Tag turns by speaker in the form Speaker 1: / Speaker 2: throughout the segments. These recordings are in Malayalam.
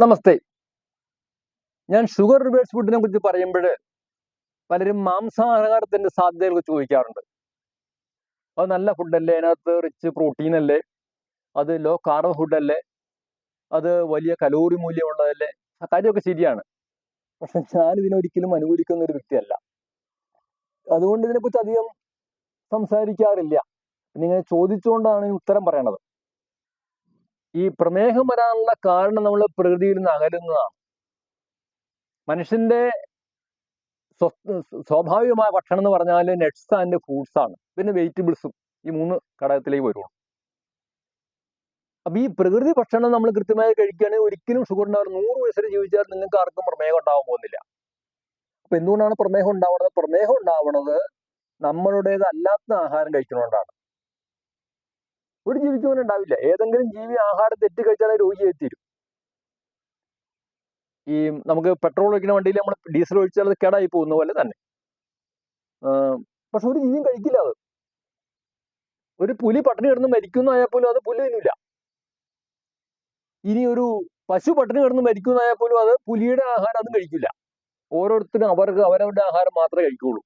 Speaker 1: നമസ്തേ. ഞാൻ ഷുഗർ റിവേഴ്സ് ഫുഡിനെ കുറിച്ച് പറയുമ്പോൾ പലരും മാംസാഹാരത്തിന്റെ സാധ്യതയെ കുറിച്ച് ചോദിക്കാറുണ്ട്. അത് നല്ല ഫുഡല്ലേ, അതിനകത്ത് റിച്ച് പ്രോട്ടീൻ അല്ലേ, അത് ലോ കാർബ് ഫുഡല്ലേ, അത് വലിയ കലോറി മൂല്യമുള്ളതല്ലേ? ആ കാര്യമൊക്കെ ശരിയാണ്. പക്ഷെ ഞാൻ ഇതിനൊരിക്കലും അനുകൂലിക്കുന്ന ഒരു വ്യക്തിയല്ല. അതുകൊണ്ട് ഇതിനെക്കുറിച്ച് അധികം സംസാരിക്കാറില്ല. ഇങ്ങനെ ചോദിച്ചുകൊണ്ടാണ് ഈ ഉത്തരം പറയണത്. ഈ പ്രമേഹം വരാനുള്ള കാരണം നമ്മൾ പ്രകൃതിയിൽ നിന്ന് അകലുന്നതാണ്. മനുഷ്യന്റെ സ്വാഭാവികമായ ഭക്ഷണം എന്ന് പറഞ്ഞാൽ നട്ട്സ് ആൻഡ് ഫ്രൂട്ട്സ് ആണ്, പിന്നെ വെജിറ്റബിൾസും. ഈ 3 ഘടകത്തിലേക്ക് വരുള്ളൂ. അപ്പൊ ഈ പ്രകൃതി ഭക്ഷണം നമ്മൾ കൃത്യമായി കഴിക്കുകയാണെങ്കിൽ ഒരിക്കലും ഷുഗർ ഉണ്ടാവില്ല. 100 വയസ്സിൽ ജീവിച്ചാൽ നിങ്ങൾക്ക് ആർക്കും പ്രമേഹം ഉണ്ടാവാൻ പോകുന്നില്ല. അപ്പൊ എന്തുകൊണ്ടാണ് പ്രമേഹം ഉണ്ടാവുന്നത്? പ്രമേഹം ഉണ്ടാവുന്നത് നമ്മളുടേതല്ലാത്ത ആഹാരം കഴിക്കുന്നതുകൊണ്ടാണ്. ഒരു ജീവിക്കും അങ്ങനെ ഉണ്ടാവില്ല. ഏതെങ്കിലും ജീവി ആഹാരം തെറ്റി കഴിച്ചാൽ രോഗിയായി തീരും. ഈ നമുക്ക് പെട്രോൾ ഒഴിക്കുന്ന വണ്ടിയിൽ നമ്മൾ ഡീസൽ ഒഴിച്ചാൽ അത് കേടായി പോകുന്ന പോലെ തന്നെ. പക്ഷെ ഒരു ജീവിയും കഴിക്കില്ല അത്. ഒരു പുലി പട്ടിണി കിടന്ന് മരിക്കുന്നതായാൽ പോലും അത് പുല്ല് തിന്നില്ല. ഇനി ഒരു പശു പട്ടിണി കിടന്ന് മരിക്കുന്നതായാൽ പോലും അത് പുലിയുടെ ആഹാരം അതും കഴിക്കില്ല. ഓരോരുത്തരും അവരവരുടെ ആഹാരം മാത്രമേ കഴിക്കുള്ളൂ.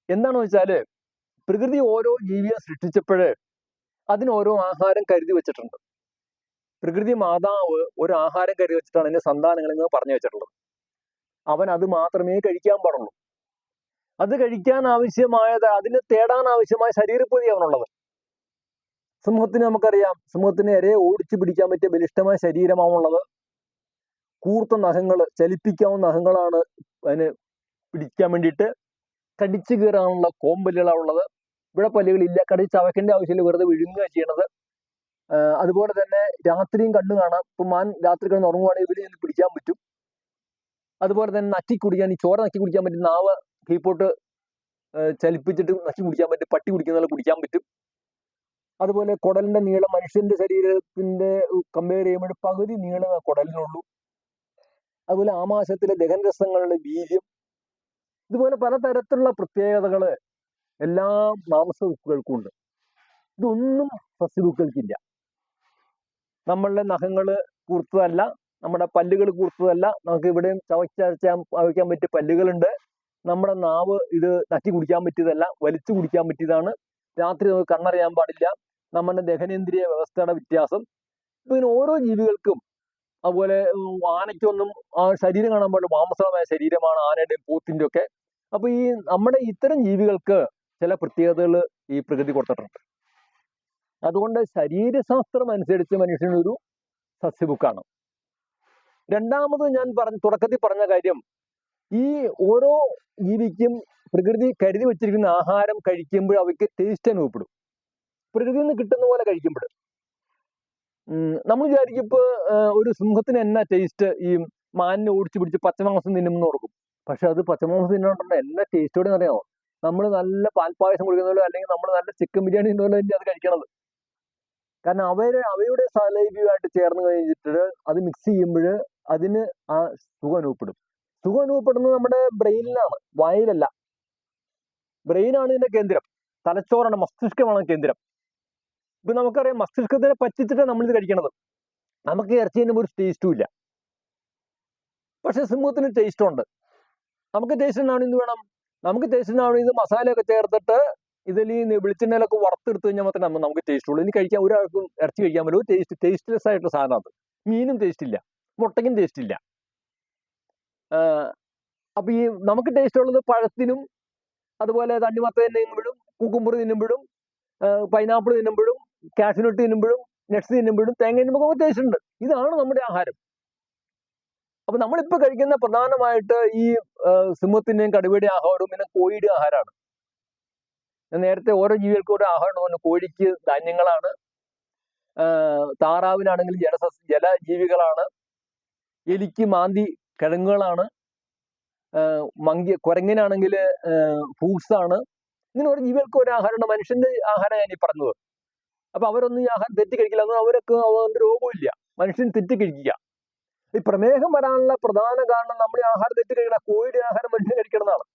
Speaker 1: എന്താണെന്ന് വെച്ചാല് പ്രകൃതി ഓരോ ജീവിയെ സൃഷ്ടിച്ചപ്പോഴേ അതിന് ഓരോ ആഹാരം കരുതി വെച്ചിട്ടുണ്ട്. പ്രകൃതി മാതാവ് ഒരു ആഹാരം കരുതി വെച്ചിട്ടാണ് അതിന്റെ സന്താനങ്ങളിൽ നിന്ന് പറഞ്ഞു വെച്ചിട്ടുള്ളത്. അവൻ അത് മാത്രമേ കഴിക്കാൻ പാടുള്ളൂ. അത് കഴിക്കാൻ ആവശ്യമായത്, അതിന് തേടാൻ ആവശ്യമായ ശരീരപ്രതി അവനുള്ളത്. സിംഹത്തിന് നമുക്കറിയാം, സിംഹത്തിന് ഇരയെ ഓടിച്ചു പിടിക്കാൻ പറ്റിയ ബലിഷ്ഠമായ ശരീരമാണുള്ളത്. കൂർത്ത നഖങ്ങൾ, ചലിപ്പിക്കാവുന്ന നഖങ്ങളാണ് അതിന് പിടിക്കാൻ വേണ്ടിയിട്ട്. കടിച്ചു കീറാനുള്ള കോമ്പല്ലുകളാണ് ഉള്ളത്. ഇവിടെ പല്ലുകളില്ല, കടിച്ച് ചവയ്ക്കേണ്ട ആവശ്യമില്ല, വെറുതെ വിഴുങ്ങുക ചെയ്യണത്. അതുപോലെ തന്നെ രാത്രിയും കണ്ണു കാണാം. ഇപ്പൊ മാൻ രാത്രി കിടന്ന് ഉറങ്ങുവാണെങ്കിൽ ഇവര് നിന്ന് പിടിക്കാൻ പറ്റും. അതുപോലെ തന്നെ നക്കി കുടിക്കാൻ, ഈ ചോര നക്കി കുടിക്കാൻ പറ്റും. നാവ് കീപ്പോട്ട് ചലിപ്പിച്ചിട്ട് നക്കി കുടിക്കാൻ പറ്റും. പട്ടി കുടിക്കുന്ന പോലെ കുടിക്കാൻ പറ്റും. അതുപോലെ കുടലിന്റെ നീളം മനുഷ്യന്റെ ശരീരത്തിന്റെ കമ്പയർ ചെയ്യുമ്പോൾ പകുതി നീളം കുടലിനുള്ളൂ. അതുപോലെ ആമാശയത്തിലെ ദഹനരസങ്ങളുടെ വീര്യം, ഇതുപോലെ പലതരത്തിലുള്ള പ്രത്യേകതകള് എല്ലാ മാംസബുക്കുകൾക്കും ഉണ്ട്. ഇതൊന്നും സസ്യബുക്കുകൾക്കില്ല. നമ്മളുടെ നഖങ്ങള് കൂർത്തതല്ല, നമ്മുടെ പല്ലുകൾ കൂർത്തതല്ല. നമുക്ക് ഇവിടെയും ചവയ്ക്കാൻ പറ്റിയ പല്ലുകളുണ്ട്. നമ്മുടെ നാവ് ഇത് നക്കി കുടിക്കാൻ പറ്റിയതല്ല, വലിച്ചു കുടിക്കാൻ പറ്റിയതാണ്. രാത്രി നമുക്ക് കണ്ണറിയാൻ പാടില്ല. നമ്മുടെ ദഹനേന്ദ്രിയ വ്യവസ്ഥയുടെ വ്യത്യാസം. ഇപ്പൊ ഇതിന് ഓരോ ജീവികൾക്കും, അതുപോലെ ആനയ്ക്കൊന്നും ആ ശരീരം കാണാൻ പാടില്ല, മാംസമായ ശരീരമാണ് ആനയുടെയും പോത്തിന്റെ ഒക്കെ. അപ്പൊ ഈ നമ്മുടെ ഇത്തരം ജീവികൾക്ക് ചില പ്രത്യേകതകൾ ഈ പ്രകൃതി കൊടുത്തിട്ടുണ്ട്. അതുകൊണ്ട് ശരീരശാസ്ത്രം അനുസരിച്ച് മനുഷ്യനൊരു സസ്യബുക്കാണ്. രണ്ടാമത് ഞാൻ തുടക്കത്തിൽ പറഞ്ഞ കാര്യം, ഈ ഓരോ ജീവിക്കും പ്രകൃതി കരുതി വെച്ചിരിക്കുന്ന ആഹാരം കഴിക്കുമ്പോൾ അവയ്ക്ക് ടേസ്റ്റ് അനുഭവപ്പെടും. പ്രകൃതിയിൽ നിന്ന് കിട്ടുന്ന പോലെ കഴിക്കുമ്പോൾ നമ്മൾ വിചാരിക്കും ഇപ്പൊ ഒരു സിംഹത്തിന് എന്നാ ടേസ്റ്റ്, ഈ മാനിനെ ഓടിച്ചു പിടിച്ച് പച്ചമാംസം തിന്നുമെന്ന് ഓർക്കും. പക്ഷെ അത് പച്ചമാംസം തിന്നോണ്ടല്ലോ എന്നാ ടേസ്റ്റോടെ അറിയാമോ? നമ്മൾ നല്ല പാൽപ്പായസം കുടിക്കുന്ന പോലെ, അല്ലെങ്കിൽ നമ്മൾ നല്ല ചിക്കൻ ബിരിയാണി തിന്ന പോലെ തന്നെ അത് കഴിക്കണത്. കാരണം അവയുടെ സാലൈവയുമായിട്ട് ചേർന്ന് കഴിഞ്ഞിട്ട് അത് മിക്സ് ചെയ്യുമ്പോൾ അതിന് ആ സുഖം അനുഭവപ്പെടും. സുഖം അനുഭവപ്പെടുന്നത് നമ്മുടെ ബ്രെയിനിലാണ്, വായിലല്ല. ബ്രെയിനാണ് ഇതിന്റെ കേന്ദ്രം, തലച്ചോറാണ്, മസ്തിഷ്കമാണ് കേന്ദ്രം. ഇപ്പൊ നമുക്കറിയാം, മസ്തിഷ്കത്തിനെ പറ്റിച്ചിട്ടാണ് നമ്മളിത് കഴിക്കണത്. നമുക്ക് ഇറച്ചി ചെയ്യുമ്പോൾ ഒരു ടേസ്റ്റും ഇല്ല. പക്ഷെ സിംഹത്തിന് ടേസ്റ്റ് ഉണ്ട്. നമുക്ക് ടേസ്റ്റ് ഉണ്ടാവണം എന്ത് വേണം? നമുക്ക് ടേസ്റ്റ് ഉണ്ടാവണം ഇത് മസാലയൊക്കെ ചേർത്തിട്ട് ഇതിൽ ഈ വെളിച്ചെണ്ണയിലൊക്കെ വറുത്തെടുത്ത് കഴിഞ്ഞാൽ മാത്രമേ നമുക്ക് ടേസ്റ്റ് ഉള്ളൂ. ഇനി കഴിക്കാൻ ഒരാൾക്കും ഇറച്ചി കഴിക്കാൻ പറ്റും. ടേസ്റ്റ്ലെസ് ആയിട്ടുള്ള സാധനം അത്. മീനും ടേസ്റ്റ് ഇല്ല, മുട്ടയ്ക്കും ടേസ്റ്റ് ഇല്ല. അപ്പൊ ഈ നമുക്ക് ടേസ്റ്റ് ഉള്ളത് പഴത്തിനും, അതുപോലെ തണ്ണിമത്തൻ തിന്നുമ്പോഴും, കുക്കുമ്പർ തിന്നുമ്പോഴും, പൈനാപ്പിൾ തിന്നുമ്പോഴും, കാഷ്യൂനട്ട് തിന്നുമ്പോഴും, നട്ട്സ് തിന്നുമ്പോഴും, തേങ്ങ തിന്നുമ്പോൾ ടേസ്റ്റ് ഉണ്ട്. ഇതാണ് നമ്മുടെ ആഹാരം. അപ്പൊ നമ്മളിപ്പോ കഴിക്കുന്ന പ്രധാനമായിട്ട് ഈ സിംഹത്തിന്റെയും കടുവയുടെ ആഹാരവും പിന്നെ കോഴിയുടെ ആഹാരമാണ്. നേരത്തെ ഓരോ ജീവികൾക്കും ഓരോ ആഹാരം പറഞ്ഞു. കോഴിക്ക് ധാന്യങ്ങളാണ്, താറാവിനാണെങ്കിൽ ജലജീവികളാണ്, എലിക്ക് മാന്തി കിഴങ്ങുകളാണ്, കുരങ്ങിനാണെങ്കിൽ ഫ്രൂട്ട്സ് ആണ്. ഇങ്ങനെ ഓരോ ജീവികൾക്ക് ഒരു ആഹാരമുണ്ട്. മനുഷ്യന്റെ ആഹാരം ഞാൻ ഈ പറഞ്ഞത്. അപ്പൊ അവരൊന്നും ഈ ആഹാരം തെറ്റി കഴിക്കില്ല. അന്ന് അവരൊക്കെ അവന്റെ രോഗമില്ല. മനുഷ്യൻ തെറ്റി കഴിക്കുക. ഈ പ്രമേഹം വരാനുള്ള പ്രധാന കാരണം നമ്മൾ ഈ ആഹാരം തെറ്റി കഴിക്കണം. കോഴിയുടെ ആഹാരം മനുഷ്യൻ കഴിക്കണമെന്നാണ്.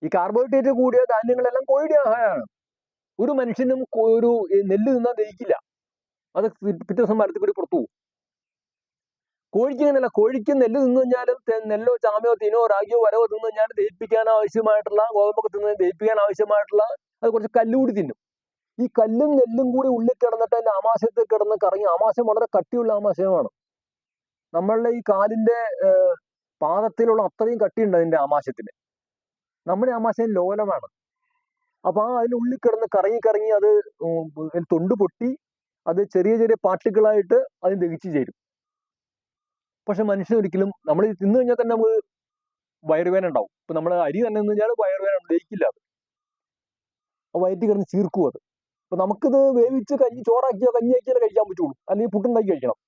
Speaker 1: ഈ കാർബോഹൈഡ്രേറ്റ് കൂടിയ ധാന്യങ്ങളെല്ലാം കോഴിയുടെ ആഹാരമാണ്. ഒരു മനുഷ്യനും ഒരു നെല്ല് തിന്നാൽ ദഹിക്കില്ല. അത് പിറ്റേ ദിവസം മരത്തിൽ കൂടി പുറത്തു പോകും. കോഴിക്ക് അങ്ങനെയല്ല. കോഴിക്ക് നെല്ല് തിന്നു കഴിഞ്ഞാലും നെല്ലോ ചാമയോ തീനോ റാഗിയോ വരവോ തിന്നു കഴിഞ്ഞാൽ ദഹിപ്പിക്കാൻ ആവശ്യമായിട്ടുള്ള, ഗോതമ്പൊക്കെ തിന്ന് ദഹിപ്പിക്കാൻ ആവശ്യമായിട്ടുള്ള അത് കുറച്ച് കല്ലുകൂടി തിന്നും. ഈ കല്ലും നെല്ലും കൂടി ഉള്ളിൽ കിടന്നിട്ട് അതിന്റെ ആമാശയത്തിൽ കിടന്ന് കറങ്ങി, ആമാശയം വളരെ കട്ടിയുള്ള ആമാശയമാണ്. നമ്മളുടെ ഈ കാലിന്റെ പാദത്തിലുള്ള അത്രയും കട്ടിയുണ്ട് അതിന്റെ ആമാശയത്തിന്. നമ്മുടെ ആമാശയം ലോലമാണ്. അപ്പൊ അതിനുള്ളിൽ കിടന്ന് കറങ്ങി കറങ്ങി അത് തൊണ്ട് പൊട്ടി അത് ചെറിയ ചെറിയ പാർട്ടിക്കിളായിട്ട് അത് ദഹിച്ചു ചേരും. പക്ഷെ മനുഷ്യൻ ഒരിക്കലും, നമ്മൾ തിന്നു കഴിഞ്ഞാൽ തന്നെ നമുക്ക് വയറുവേദന ഉണ്ടാവും. ഇപ്പൊ നമ്മൾ അരി തന്നെ നിന്ന് കഴിഞ്ഞാൽ വയറുവേദന ദഹിക്കില്ല. അത് വയറ്റിൽ കിടന്ന് ചീർക്കും അത്. അപ്പൊ നമുക്കിത് വേവിച്ച് ചോറാക്കിയോ കഞ്ഞിയാക്കിയാലേ കഴിക്കാൻ പറ്റുള്ളൂ, അല്ലെങ്കിൽ പുട്ടുണ്ടാക്കി കഴിക്കണം.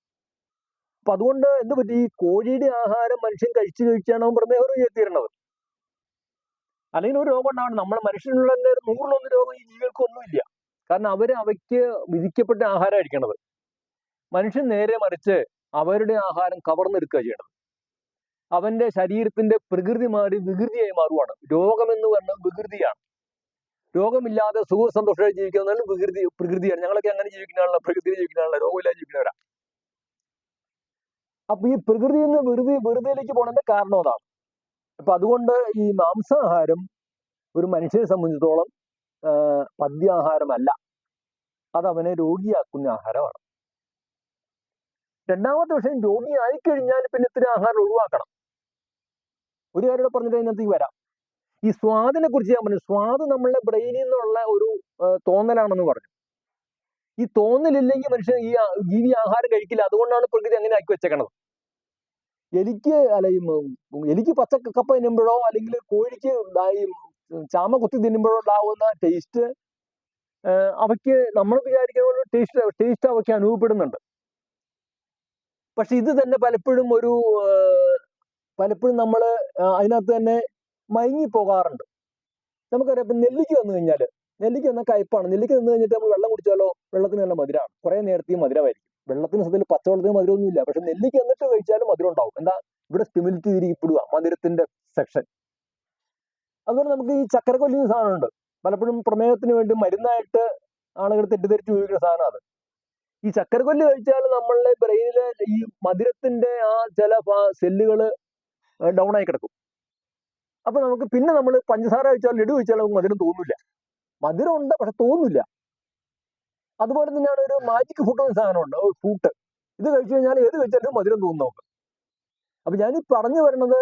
Speaker 1: അപ്പൊ അതുകൊണ്ട് എന്ത് പറ്റി, ഈ കോഴിയുടെ ആഹാരം മനുഷ്യൻ കഴിച്ചാണ് പ്രമേഹം എത്തിയിരുന്നത്. അല്ലെങ്കിൽ ഒരു രോഗം ഉണ്ടാവണം. നമ്മളെ മനുഷ്യനുള്ള 100-1 രോഗം ഈ ജീവികൾക്കൊന്നുമില്ല. കാരണം അവയ്ക്ക് വിധിക്കപ്പെട്ട ആഹാരം കഴിക്കണത്. മനുഷ്യൻ നേരെ മറിച്ച് അവരുടെ ആഹാരം കവർന്നെടുക്കുക ചെയ്യണത്. അവന്റെ ശരീരത്തിന്റെ പ്രകൃതി മാറി വികൃതിയായി മാറുവാണ്. രോഗമെന്ന് പറഞ്ഞാൽ വികൃതിയാണ്. രോഗമില്ലാതെ സുഖസന്തോഷമായി ജീവിക്കുന്നത് പ്രകൃതിയാണ്. ഞങ്ങളൊക്കെ അങ്ങനെ ജീവിക്കുന്നതാണല്ലോ, പ്രകൃതിയിൽ ജീവിക്കുന്നതാണല്ലോ, രോഗമില്ലാതെ ജീവിക്കുന്നവരാ. അപ്പൊ ഈ പ്രകൃതിയിൽ നിന്ന് വെറുതെയിലേക്ക് പോണതിന്റെ കാരണം അതാണ്. അപ്പൊ അതുകൊണ്ട് ഈ മാംസാഹാരം ഒരു മനുഷ്യനെ സംബന്ധിച്ചിടത്തോളം പഥ്യാഹാരമല്ല, അത് അവനെ രോഗിയാക്കുന്ന ആഹാരമാണ്. രണ്ടാമത്തെ വിഷയം, രോഗി ആയിക്കഴിഞ്ഞാൽ പിന്നെ ഇത്തിരി ആഹാരം ഒഴിവാക്കണം. ഒരു കാര്യം പറഞ്ഞിട്ട് അതിനകത്തേക്ക് വരാം. ഈ സ്വാദിനെ കുറിച്ച് ഞാൻ പറഞ്ഞു. സ്വാദ് നമ്മളുടെ ബ്രെയിനിൽ നിന്നുള്ള ഒരു തോന്നലാണെന്ന് പറഞ്ഞു. ഈ തോന്നലില്ലെങ്കിൽ മനുഷ്യൻ ഈ ജീവി ആഹാരം കഴിക്കില്ല. അതുകൊണ്ടാണ് പ്രകൃതി അങ്ങനെ ആക്കി വെച്ചേക്കണത്. എലിക്ക് പച്ചക്കപ്പ തിന്നുമ്പോഴോ അല്ലെങ്കിൽ കോഴിക്ക് ചാമ കുത്തി തിന്നുമ്പോഴോ ഉണ്ടാവുന്ന ടേസ്റ്റ് അവയ്ക്ക് നമ്മൾ വിചാരിക്കുന്ന പോലെ ടേസ്റ്റ് അവയ്ക്ക് അനുഭവപ്പെടുന്നുണ്ട്. പക്ഷെ ഇത് തന്നെ പലപ്പോഴും നമ്മൾ അതിനകത്ത് തന്നെ മയങ്ങി പോകാറുണ്ട്. നമുക്കറിയാം, ഇപ്പൊ നെല്ലിക്ക വന്നു കഴിഞ്ഞാൽ, നെല്ലിക്ക എന്ന കയ്പാണ്. നെല്ലിക്ക നിന്ന് കഴിഞ്ഞിട്ട് നമ്മൾ വെള്ളം കുടിച്ചാലോ, വെള്ളത്തിന് നല്ല മധുരമാണ്. കുറെ നേരത്തെയും മധുരമായിരിക്കും. വെള്ളത്തിന് സത്യത്തിൽ പച്ചവെള്ളത്തിന് മധുരമൊന്നുമില്ല. പക്ഷെ നെല്ലിക്ക എന്നിട്ട് കഴിച്ചാലും മധുരം ഉണ്ടാവും. എന്താ, ഇവിടെ സ്റ്റിമുലേറ്റ് ചെയ്തിരിക്കപ്പെടുക മധുരത്തിന്റെ സെക്ഷൻ. അതുപോലെ നമുക്ക് ഈ ചക്കരക്കൊല്ലി സാധനമുണ്ട്. പലപ്പോഴും പ്രമേഹത്തിന് വേണ്ടി മരുന്നായിട്ട് ആളുകൾ തെറ്റിദ്ധരിച്ച് ഉപയോഗിക്കുന്ന സാധനം അത്. ഈ ചക്കരക്കൊല്ലി കഴിച്ചാൽ നമ്മളുടെ ബ്രെയിനിലെ ഈ മധുരത്തിന്റെ ചില സെല്ലുകൾ ഡൗൺ ആയി കിടക്കും. അപ്പൊ നമുക്ക് പിന്നെ നമ്മൾ പഞ്ചസാര കഴിച്ചാൽ, ലഡു കഴിച്ചാൽ നമുക്ക് മധുരം തോന്നില്ല. മധുരം ഉണ്ട്, പക്ഷെ തോന്നില്ല. അതുപോലെ തന്നെയാണ് ഒരു മാജിക് ഫുഡ് എന്ന സാധനമുണ്ട്, ഫ്രൂട്ട്. ഇത് കഴിച്ചു കഴിഞ്ഞാൽ ഏത് കഴിച്ചാലും മധുരം തോന്നും നമുക്ക്. അപ്പൊ ഞാൻ ഈ പറഞ്ഞു വരുന്നത്,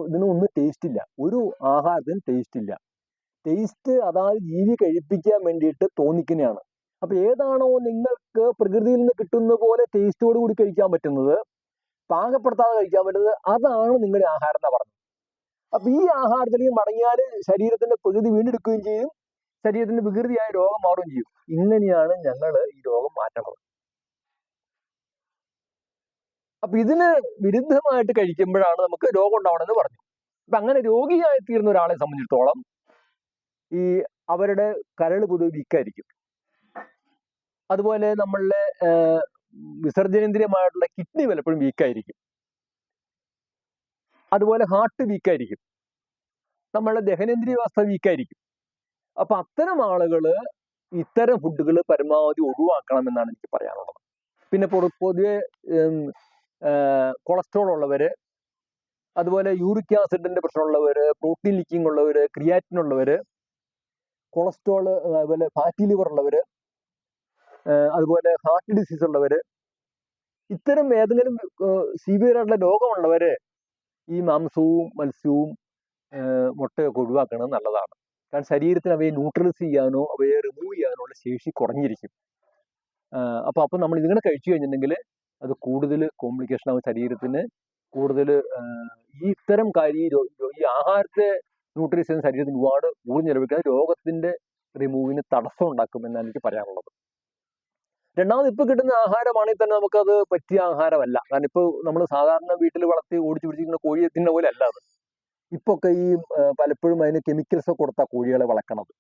Speaker 1: ഇതിനൊന്നും ടേസ്റ്റ് ഇല്ല. ഒരു ആഹാരത്തിന് ടേസ്റ്റ് ഇല്ല. ടേസ്റ്റ് അതായത് ജീവി കഴിപ്പിക്കാൻ വേണ്ടിയിട്ട് തോന്നിക്കുന്നതാണ്. അപ്പൊ ഏതാണോ നിങ്ങൾക്ക് പ്രകൃതിയിൽ നിന്ന് കിട്ടുന്ന പോലെ ടേസ്റ്റോട് കൂടി കഴിക്കാൻ പറ്റുന്നത്, പാകപ്പെടുത്താതെ കഴിക്കാൻ പറ്റുന്നത്, അതാണ് നിങ്ങളുടെ ആഹാരം എന്നാ പറഞ്ഞത്. അപ്പൊ ഈ ആഹാരത്തിലേക്ക് മടങ്ങിയാൽ ശരീരത്തിന്റെ പ്രകൃതി വീണ്ടെടുക്കുകയും ചെയ്യും, ശരീരത്തിന്റെ വികൃതിയായ രോഗം മാറുകയും ചെയ്യും. ഇങ്ങനെയാണ് ഞങ്ങൾ ഈ രോഗം മാറ്റണത്. അപ്പൊ ഇതിന് വിരുദ്ധമായിട്ട് കഴിക്കുമ്പോഴാണ് നമുക്ക് രോഗം ഉണ്ടാവണമെന്ന് പറഞ്ഞു. അപ്പൊ അങ്ങനെ രോഗിയായി തീർന്ന ഒരാളെ സംബന്ധിച്ചിടത്തോളം ഈ അവരുടെ കരൾ പൊതുവെ വീക്കായിരിക്കും. അതുപോലെ നമ്മളുടെ വിസർജനേന്ദ്രിയമായിട്ടുള്ള കിഡ്നി പലപ്പോഴും വീക്കായിരിക്കും. അതുപോലെ ഹാർട്ട് വീക്കായിരിക്കും. നമ്മളുടെ ദഹനേന്ദ്രിയ വ്യവസ്ഥ വീക്കായിരിക്കും. അപ്പൊ അത്തരം ആളുകള് ഇത്തരം ഫുഡുകൾ പരമാവധി ഒഴിവാക്കണം എന്നാണ് എനിക്ക് പറയാനുള്ളത്. പിന്നെ പൊതുവെ കൊളസ്ട്രോൾ ഉള്ളവര്, അതുപോലെ യൂറിക് ആസിഡിന്റെ പ്രശ്നമുള്ളവര്, പ്രോട്ടീൻ ലീക്കിംഗ് ഉള്ളവര്, ക്രിയാറ്റിൻ ഉള്ളവര്, കൊളസ്ട്രോള്, അതുപോലെ ഫാറ്റി ലിവർ ഉള്ളവര്, അതുപോലെ ഹാർട്ട് ഡിസീസ് ഉള്ളവര്, ഇത്തരം ഏതെങ്കിലും സിവിയർ ആയിട്ടുള്ള രോഗമുള്ളവര് ഈ മാംസവും മത്സ്യവും മുട്ടയൊക്കെ ഒഴിവാക്കുന്നത് നല്ലതാണ്. കാരണം ശരീരത്തിന് അവയെ ന്യൂട്രലൈസ് ചെയ്യാനോ അവയെ റിമൂവ് ചെയ്യാനോ ഉള്ള ശേഷി കുറഞ്ഞിരിക്കും. അപ്പൊ നമ്മൾ ഇതിങ്ങനെ കഴിച്ചു കഴിഞ്ഞിട്ടുണ്ടെങ്കിൽ അത് കൂടുതൽ കോംപ്ലിക്കേഷൻ ആവും. ശരീരത്തിന് കൂടുതൽ ഈ ഇത്തരം ഈ ആഹാരത്തെ ന്യൂട്രീസ് ചെയ്യുന്ന ശരീരത്തിന് ഒരുപാട് ഊർജ്ജം ചെലവഴിക്കാൻ രോഗത്തിന്റെ റിമൂവിന് തടസ്സം ഉണ്ടാക്കും എന്നാണ് എനിക്ക് പറയാനുള്ളത്. രണ്ടാമത്, ഇപ്പൊ കിട്ടുന്ന ആഹാരമാണെങ്കിൽ തന്നെ നമുക്കത് പറ്റിയ ആഹാരമല്ല. കാരണം ഇപ്പൊ നമ്മൾ സാധാരണ വീട്ടിൽ വളർത്തി ഓടിച്ചു പിടിച്ചിരിക്കുന്ന കോഴിയെ തിന്ന പോലെ അല്ല അത്. ഇപ്പൊ ഒക്കെ ഈ പലപ്പോഴും അതിന് കെമിക്കൽസ് കൊടുത്ത കോഴികളെ വളർക്കണത്.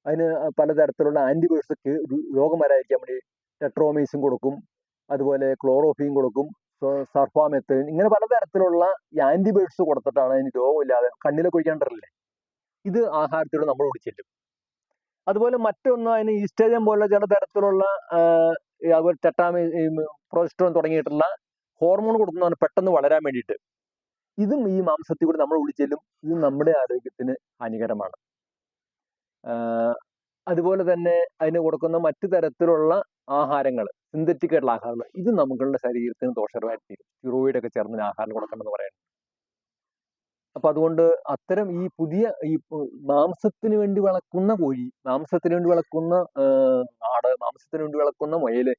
Speaker 1: അതിന് പലതരത്തിലുള്ള ആന്റിബയോട്ടിക്സ് രോഗം വരാതിരിക്കാൻ വേണ്ടി ടെട്രോമൈസിൻ കൊടുക്കും, അതുപോലെ ക്ലോറോഫീൻ കൊടുക്കും, സർഫാമെത്തൈൻ, ഇങ്ങനെ പലതരത്തിലുള്ള ഈ ആന്റിബയോട്ടിക്സ് കൊടുത്തിട്ടാണ് അതിന് രോഗമില്ലാതെ കണ്ണിലൊക്കെ ഒഴിക്കാണ്ടല്ലേ. ഇത് ആഹാരത്തിലൂടെ നമ്മൾ ഓടിച്ചെല്ലും. അതുപോലെ മറ്റൊന്ന്, അതിന് ഈസ്റ്റേജൻ പോലുള്ള ചില തരത്തിലുള്ള പ്രൊജസ്ട്രോൺ തുടങ്ങിയിട്ടുള്ള ഹോർമോൺ കൊടുക്കുന്നതാണ് പെട്ടെന്ന് വളരാൻ വേണ്ടിയിട്ട്. ഇതും ഈ മാംസത്തിൽ കൂടി നമ്മൾ ഉള്ളിച്ചെല്ലും. ഇത് നമ്മുടെ ആരോഗ്യത്തിന് ഹാനികരമാണ്. അതുപോലെ തന്നെ അതിന് കൊടുക്കുന്ന മറ്റു തരത്തിലുള്ള ആഹാരങ്ങൾ, സിന്തറ്റിക് ആയിട്ടുള്ള ആഹാരങ്ങൾ, ഇത് നമ്മളുടെ ശരീരത്തിന് ദോഷകരമായിട്ട് തീരും. സ്റ്റിറോയിഡ് ഒക്കെ ചേർന്ന് ആഹാരം കൊടുക്കണമെന്ന് പറയുന്നത്. അപ്പൊ അതുകൊണ്ട് അത്തരം ഈ പുതിയ ഈ മാംസത്തിന് വേണ്ടി വളർത്തുന്ന കോഴി, മാംസത്തിന് വേണ്ടി വളർത്തുന്ന ആട്, മാംസത്തിന് വേണ്ടി വളർത്തുന്ന മുയല്,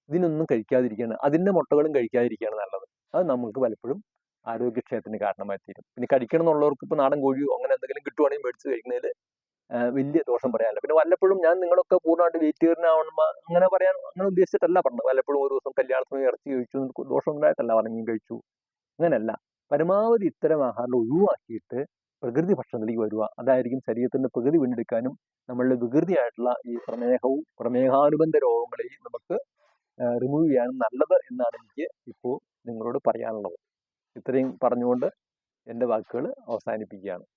Speaker 1: ഇതിനൊന്നും കഴിക്കാതിരിക്കുകയാണ്. അതിന്റെ മുട്ടകളും കഴിക്കാതിരിക്കുകയാണ് നല്ലത്. അത് നമുക്ക് പലപ്പോഴും ആരോഗ്യക്ഷയത്തിന് കാരണമായി തീരും. പിന്നെ കഴിക്കണം എന്നുള്ളവർക്ക് ഇപ്പൊ നാടൻ കോഴിയോ അങ്ങനെ എന്തെങ്കിലും കിട്ടുവാണെങ്കിൽ മേടിച്ച് കഴിക്കുന്നതിൽ വലിയ ദോഷം പറയാനില്ല. പിന്നെ വല്ലപ്പോഴും ഞാൻ നിങ്ങളൊക്കെ പൂർണ്ണമായിട്ട് വെജിറ്റേറിയൻ ആവണം അങ്ങനെ ഉദ്ദേശിച്ചിട്ടല്ല പറഞ്ഞത്. വല്ലപ്പോഴും ഒരു ദിവസം കല്യാണത്തിന് ഇറച്ചി കഴിച്ചു, ദോഷം ഉണ്ടായിട്ടല്ല പറഞ്ഞു കഴിച്ചു, അങ്ങനെയല്ല. പരമാവധി ഇത്തരം ആഹാരം ഒഴിവാക്കിയിട്ട് പ്രകൃതി ഭക്ഷണത്തിലേക്ക് വരിക. അതായിരിക്കും ശരീരത്തിന്റെ പ്രകൃതി വീണ്ടെടുക്കാനും നമ്മളുടെ വികൃതിയായിട്ടുള്ള ഈ പ്രമേഹവും പ്രമേഹാനുബന്ധ രോഗങ്ങളെയും നമുക്ക് റിമൂവ് ചെയ്യാനും നല്ലത് എന്നാണ് എനിക്ക് ഇപ്പോൾ നിങ്ങളോട് പറയാനുള്ളത്. ഇത്രയും പറഞ്ഞുകൊണ്ട് എൻ്റെ വാക്കുകൾ അവസാനിപ്പിക്കുകയാണ്.